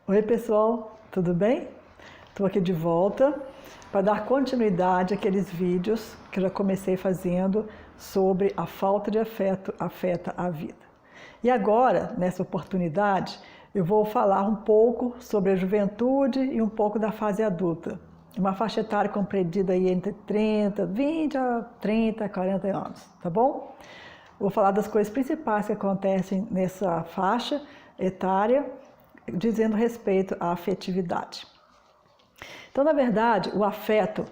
Oi pessoal, tudo bem? Estou aqui de volta para dar continuidade àqueles vídeos que eu já comecei fazendo sobre a falta de afeto afeta a vida. E agora, nessa oportunidade, eu vou falar um pouco sobre a juventude e um pouco da fase adulta. Uma faixa etária compreendida aí entre 20 a 30, 40 anos, tá bom? Vou falar das coisas principais que acontecem nessa faixa etária, dizendo respeito à afetividade. Então, na verdade, o afeto,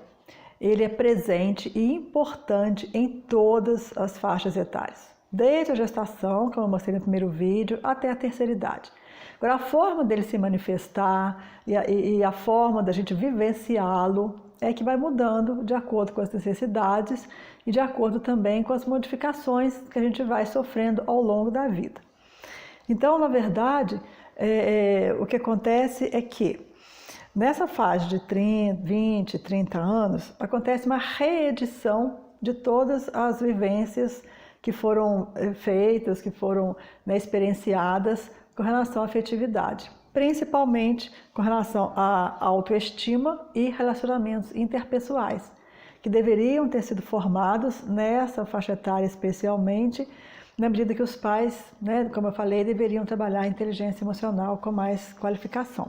ele é presente e importante em todas as faixas etárias, desde a gestação, como eu mostrei no primeiro vídeo, até a terceira idade. Agora, a forma dele se manifestar e a forma da gente vivenciá-lo é que vai mudando de acordo com as necessidades e de acordo também com as modificações que a gente vai sofrendo ao longo da vida. Então, na verdade, o que acontece é que nessa fase de 20, 30 anos, acontece uma reedição de todas as vivências que foram feitas, que foram experienciadas com relação à afetividade, principalmente com relação à autoestima e relacionamentos interpessoais, que deveriam ter sido formados nessa faixa etária especialmente, na medida que os pais, como eu falei, deveriam trabalhar a inteligência emocional com mais qualificação.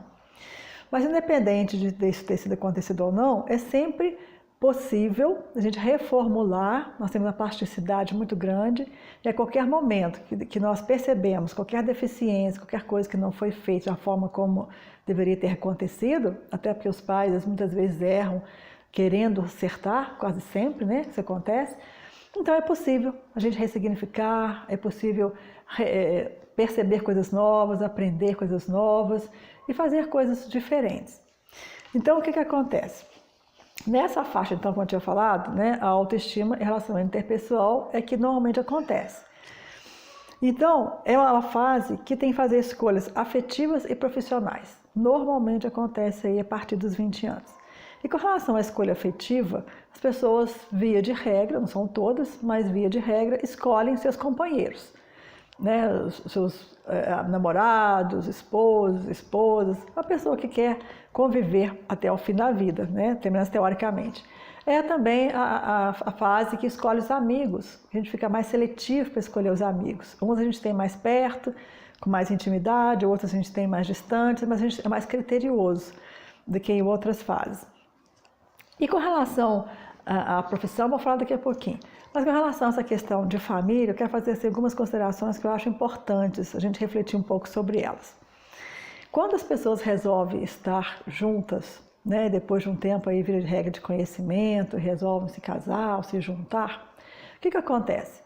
Mas independente disso ter sido acontecido ou não, é sempre possível a gente reformular. Nós temos uma plasticidade muito grande e a qualquer momento que nós percebemos qualquer deficiência, qualquer coisa que não foi feita da forma como deveria ter acontecido, até porque os pais muitas vezes erram querendo acertar, quase sempre, isso acontece. Então é possível a gente ressignificar, é possível perceber coisas novas, aprender coisas novas e fazer coisas diferentes. Então o que acontece? Nessa faixa, então, como eu tinha falado, a autoestima e relacionamento interpessoal é que normalmente acontece. Então, é uma fase que tem que fazer escolhas afetivas e profissionais. Normalmente acontece aí a partir dos 20 anos. E com relação à escolha afetiva, as pessoas, via de regra, não são todas, mas via de regra, escolhem seus companheiros, os seus namorados, esposos, esposas, a pessoa que quer conviver até o fim da vida, pelo menos teoricamente. É também a fase que escolhe os amigos, a gente fica mais seletivo para escolher os amigos. Uns a gente tem mais perto, com mais intimidade, outros a gente tem mais distante, mas a gente é mais criterioso do que em outras fases. E com relação à profissão, vou falar daqui a pouquinho. Mas com relação a essa questão de família, eu quero fazer algumas considerações que eu acho importantes a gente refletir um pouco sobre elas. Quando as pessoas resolvem estar juntas, depois de um tempo aí vira de regra de conhecimento, resolvem se casar ou se juntar, o que acontece?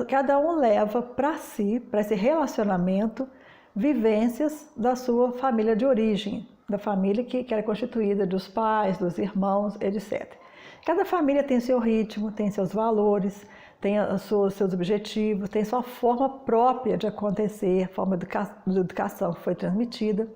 Cada um leva para si, para esse relacionamento, vivências da sua família de origem, da família que era constituída dos pais, dos irmãos, etc. Cada família tem seu ritmo, tem seus valores, tem seus objetivos, tem sua forma própria de acontecer, forma de educação que foi transmitida.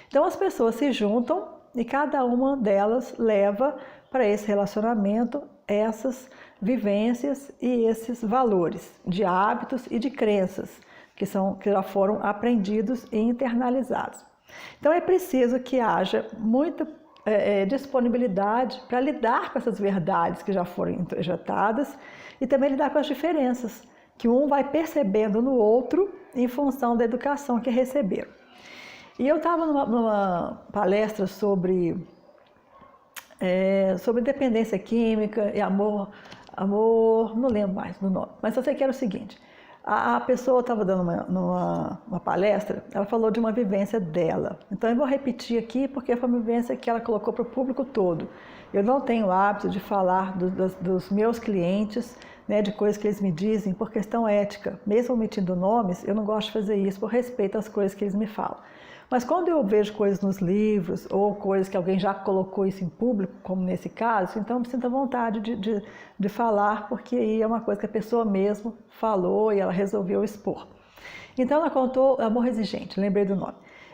Então as pessoas se juntam e cada uma delas leva para esse relacionamento essas vivências e esses valores de hábitos e de crenças que já foram aprendidos e internalizados. Então é preciso que haja muita disponibilidade para lidar com essas verdades que já foram introjetadas e também lidar com as diferenças que um vai percebendo no outro em função da educação que receberam. E eu estava numa palestra sobre dependência química e amor, não lembro mais do nome, mas só sei que era o seguinte. A pessoa estava dando uma palestra, ela falou de uma vivência dela. Então eu vou repetir aqui porque foi uma vivência que ela colocou para o público todo. Eu não tenho o hábito de falar dos meus clientes, de coisas que eles me dizem por questão ética. Mesmo omitindo nomes, eu não gosto de fazer isso por respeito às coisas que eles me falam. Mas quando eu vejo coisas nos livros ou coisas que alguém já colocou isso em público, como nesse caso, então eu me sinto à vontade de falar, porque aí é uma coisa que a pessoa mesmo falou e ela resolveu expor. Então ela contou Amor Exigente, lembrei do nome.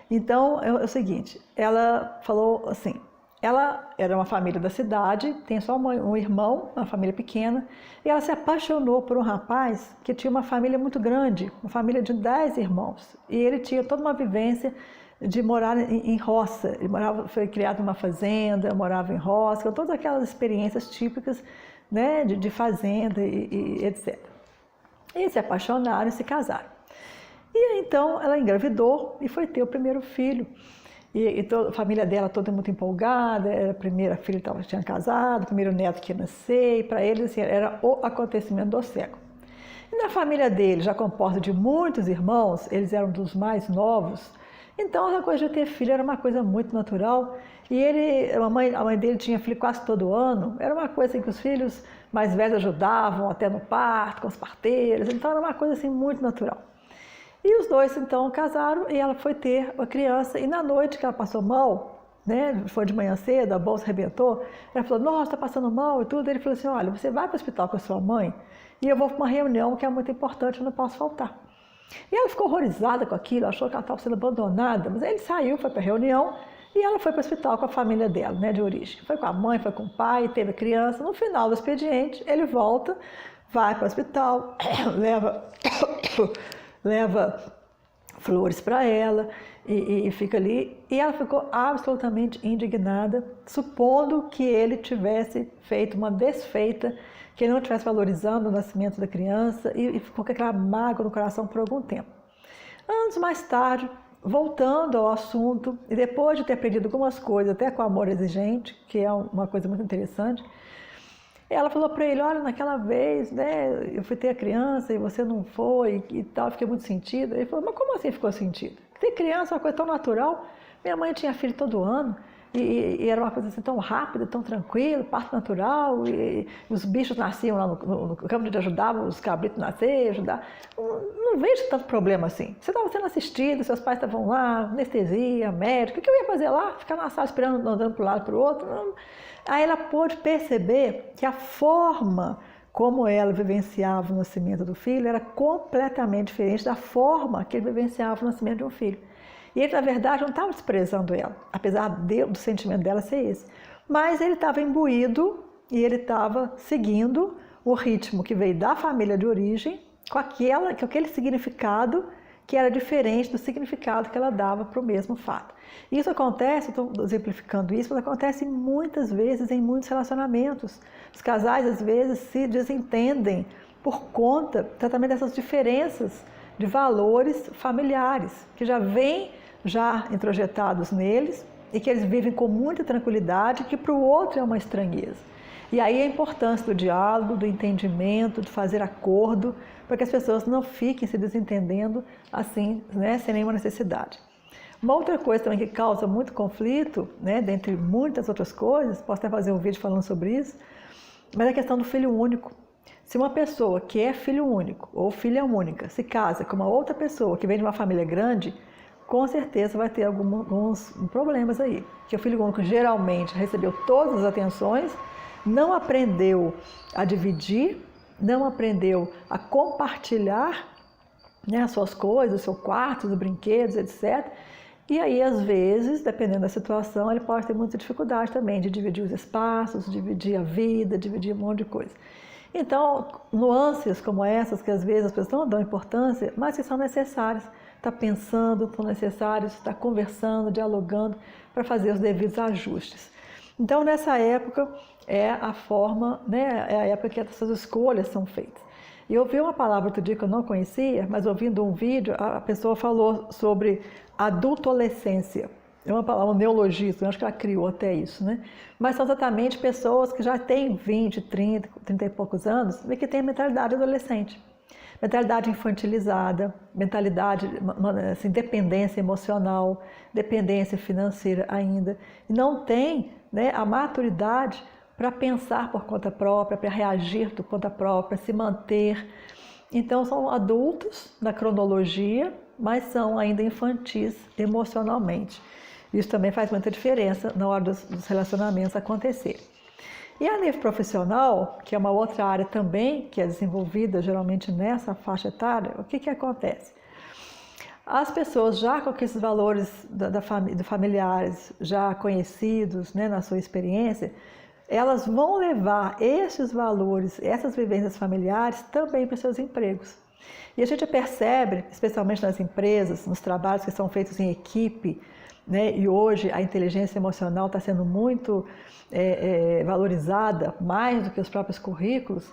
Então é o seguinte, ela falou assim, ela era uma família da cidade, tem só um irmão, uma família pequena, e ela se apaixonou por um rapaz que tinha uma família muito grande, uma família de 10 irmãos, e ele tinha toda uma vivência de morar em roça. Ele foi criado numa fazenda, morava em roça, com todas aquelas experiências típicas, né, de fazenda e etc. E se apaixonaram e se casaram. E então ela engravidou e foi ter o primeiro filho. E a família dela toda muito empolgada, era a primeira filha que tinha casado, o primeiro neto que ia nascer, e para eles assim, era o acontecimento do século. E na família dele, já composta de muitos irmãos, eles eram dos mais novos, então a coisa de ter filho era uma coisa muito natural. E a mãe dele tinha filho quase todo ano, era uma coisa assim, que os filhos mais velhos ajudavam até no parto, com as parteiras, então era uma coisa assim muito natural. E os dois então casaram e ela foi ter a criança, e na noite que ela passou mal, né, foi de manhã cedo, a bolsa arrebentou, ela falou, nossa, está passando mal e tudo. Ele falou assim, olha, você vai para o hospital com a sua mãe e eu vou para uma reunião que é muito importante, eu não posso faltar. E ela ficou horrorizada com aquilo, achou que ela estava sendo abandonada, mas ele saiu, foi para a reunião e ela foi para o hospital com a família dela, né, de origem. Foi com a mãe, foi com o pai, teve a criança. No final do expediente, ele volta, vai para o hospital, leva flores para ela e fica ali. E ela ficou absolutamente indignada, supondo que ele tivesse feito uma desfeita, que ele não estivesse valorizando o nascimento da criança, e ficou com aquela mágoa no coração por algum tempo. Anos mais tarde, voltando ao assunto, e depois de ter aprendido algumas coisas, até com amor exigente, que é uma coisa muito interessante, ela falou para ele, olha, naquela vez, né, eu fui ter a criança e você não foi e tal, fiquei muito sentida. Ele falou, mas como assim ficou sentido? Ter criança é uma coisa tão natural. Minha mãe tinha filho todo ano e era uma coisa assim tão rápida, tão tranquila, parto natural, e os bichos nasciam lá no campo de ajudavam os cabritos a nascer, ajudar. Não vejo tanto problema assim. Você estava sendo assistido, seus pais estavam lá, anestesia, médico, o que eu ia fazer lá? Ficar na sala esperando, andando para um lado para o outro? Não. Aí ela pôde perceber que a forma como ela vivenciava o nascimento do filho era completamente diferente da forma que ele vivenciava o nascimento de um filho. E ele, na verdade, não estava desprezando ela, apesar do sentimento dela ser esse. Mas ele estava imbuído e ele estava seguindo o ritmo que veio da família de origem, com aquele significado que era diferente do significado que ela dava para o mesmo fato. Isso acontece, estou exemplificando isso, mas acontece muitas vezes em muitos relacionamentos. Os casais, às vezes, se desentendem por conta também dessas diferenças de valores familiares, que já vêm introjetados neles e que eles vivem com muita tranquilidade, que para o outro é uma estranheza. E aí a importância do diálogo, do entendimento, de fazer acordo, para que as pessoas não fiquem se desentendendo assim, né, sem nenhuma necessidade. Uma outra coisa também que causa muito conflito, né, dentre muitas outras coisas, posso até fazer um vídeo falando sobre isso, mas é a questão do filho único. Se uma pessoa que é filho único ou filha única se casa com uma outra pessoa que vem de uma família grande, com certeza vai ter alguns problemas aí. Porque o filho único geralmente recebeu todas as atenções, não aprendeu a dividir, não aprendeu a compartilhar, né, as suas coisas, o seu quarto, os brinquedos, etc. E aí, às vezes, dependendo da situação, ele pode ter muita dificuldade também de dividir os espaços, dividir a vida, dividir um monte de coisa. Então, nuances como essas, que às vezes as pessoas não dão importância, mas que são necessárias. Está pensando, são necessários, está conversando, dialogando para fazer os devidos ajustes. Então, nessa época, é a forma, né, é a época que essas escolhas são feitas. E eu ouvi uma palavra outro dia que eu não conhecia, mas ouvindo um vídeo, a pessoa falou sobre adultolescência. É uma palavra, um neologismo, eu acho que ela criou até isso, né? Mas são exatamente pessoas que já têm 20, 30 e poucos anos e que têm mentalidade adolescente. Mentalidade infantilizada, mentalidade, assim, dependência emocional, dependência financeira ainda. E não tem, né, a maturidade para pensar por conta própria, para reagir por conta própria, se manter. Então, são adultos na cronologia, mas são ainda infantis emocionalmente. Isso também faz muita diferença na hora dos relacionamentos acontecerem. E a nível profissional, que é uma outra área também que é desenvolvida geralmente nessa faixa etária, o que acontece? As pessoas já com esses valores de familiares já conhecidos, né, na sua experiência, elas vão levar esses valores, essas vivências familiares também para os seus empregos. E a gente percebe, especialmente nas empresas, nos trabalhos que são feitos em equipe, né? E hoje a inteligência emocional está sendo muito valorizada, mais do que os próprios currículos.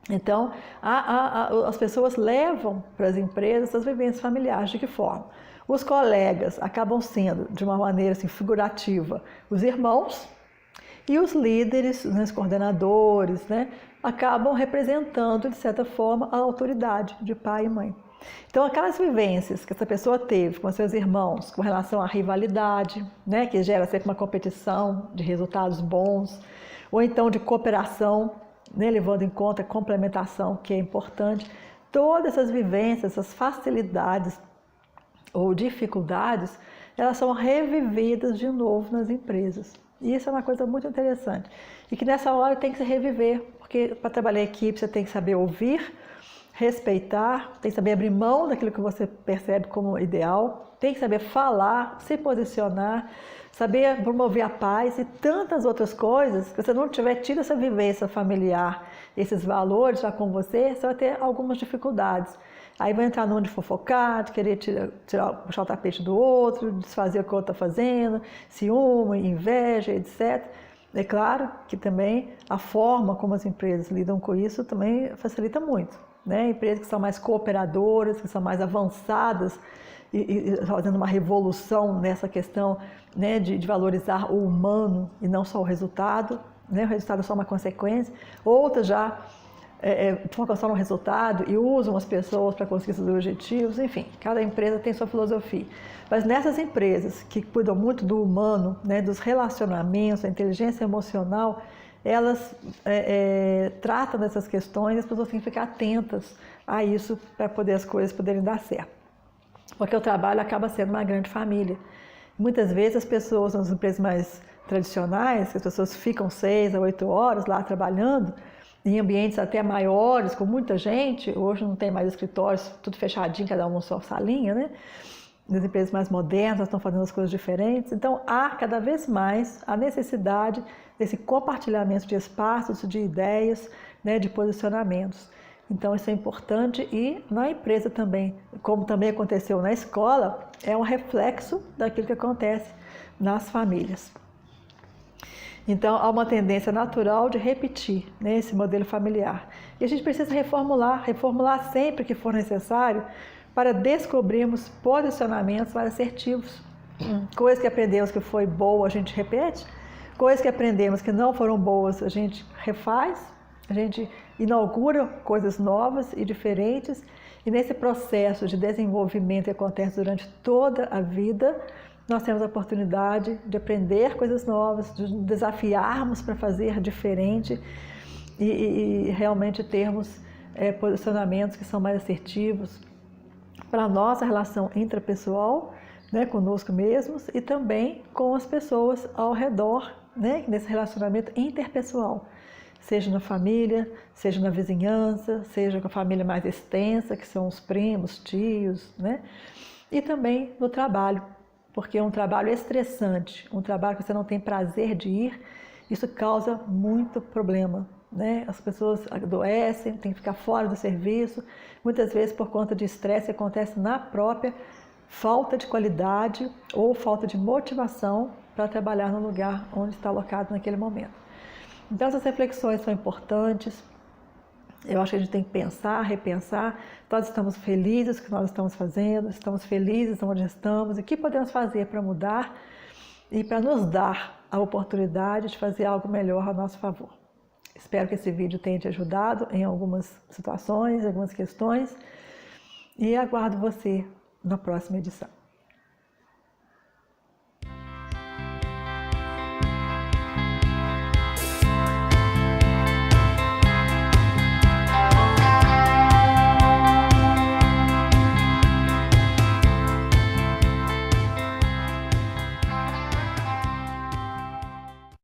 Então, as pessoas levam para as empresas as vivências familiares. De que forma? Os colegas acabam sendo, de uma maneira assim, figurativa, os irmãos, e os líderes, né, os coordenadores, né, acabam representando, de certa forma, a autoridade de pai e mãe. Então, aquelas vivências que essa pessoa teve com seus irmãos, com relação à rivalidade, né, que gera sempre uma competição de resultados bons, ou então de cooperação, né, levando em conta a complementação, que é importante, todas essas vivências, essas facilidades ou dificuldades, elas são revividas de novo nas empresas. E isso é uma coisa muito interessante. E que nessa hora tem que se reviver, porque para trabalhar em equipe você tem que saber ouvir, respeitar, tem que saber abrir mão daquilo que você percebe como ideal, tem que saber falar, se posicionar, saber promover a paz e tantas outras coisas. Se você não tiver tido essa vivência familiar, esses valores já com você vai ter algumas dificuldades. Aí vai entrar num de fofocar, de querer puxar o tapete do outro, desfazer o que o outro está fazendo, ciúme, inveja, etc. É claro que também a forma como as empresas lidam com isso também facilita muito, né? Empresas que são mais cooperadoras, que são mais avançadas e fazendo uma revolução nessa questão, né, de valorizar o humano e não só o resultado, né? O resultado é só uma consequência. Outras já focam só no resultado e usam as pessoas para conseguir seus objetivos, enfim, cada empresa tem sua filosofia. Mas nessas empresas que cuidam muito do humano, né, dos relacionamentos, da inteligência emocional, elas tratam dessas questões e as pessoas têm que ficar atentas a isso para poder as coisas poderem dar certo. Porque o trabalho acaba sendo uma grande família. Muitas vezes as pessoas nas empresas mais tradicionais, as pessoas ficam 6 a 8 horas lá trabalhando, em ambientes até maiores, com muita gente. Hoje não tem mais escritórios, tudo fechadinho, cada um só salinha, né? Nas empresas mais modernas estão fazendo as coisas diferentes. Então, há cada vez mais a necessidade desse compartilhamento de espaços, de ideias, né, de posicionamentos. Então, isso é importante e na empresa também, como também aconteceu na escola, é um reflexo daquilo que acontece nas famílias. Então, há uma tendência natural de repetir, né, esse modelo familiar. E a gente precisa reformular sempre que for necessário para descobrirmos posicionamentos mais assertivos. Coisas que aprendemos que foi boa, a gente repete. Coisas que aprendemos que não foram boas, a gente refaz. A gente inaugura coisas novas e diferentes. E nesse processo de desenvolvimento que acontece durante toda a vida, nós temos a oportunidade de aprender coisas novas, de desafiarmos para fazer diferente e realmente termos posicionamentos que são mais assertivos para a nossa relação intrapessoal, né, conosco mesmos e também com as pessoas ao redor, né, nesse relacionamento interpessoal, seja na família, seja na vizinhança, seja com a família mais extensa, que são os primos, tios, né, e também no trabalho. Porque é um trabalho estressante, um trabalho que você não tem prazer de ir, isso causa muito problema, né? As pessoas adoecem, têm que ficar fora do serviço, muitas vezes por conta de estresse que acontece na própria falta de qualidade ou falta de motivação para trabalhar no lugar onde está alocado naquele momento. Então essas reflexões são importantes. Eu acho que a gente tem que pensar, repensar. Nós estamos felizes com o que nós estamos fazendo, estamos felizes onde estamos, e o que podemos fazer para mudar e para nos dar a oportunidade de fazer algo melhor a nosso favor. Espero que esse vídeo tenha te ajudado em algumas situações, algumas questões, e aguardo você na próxima edição.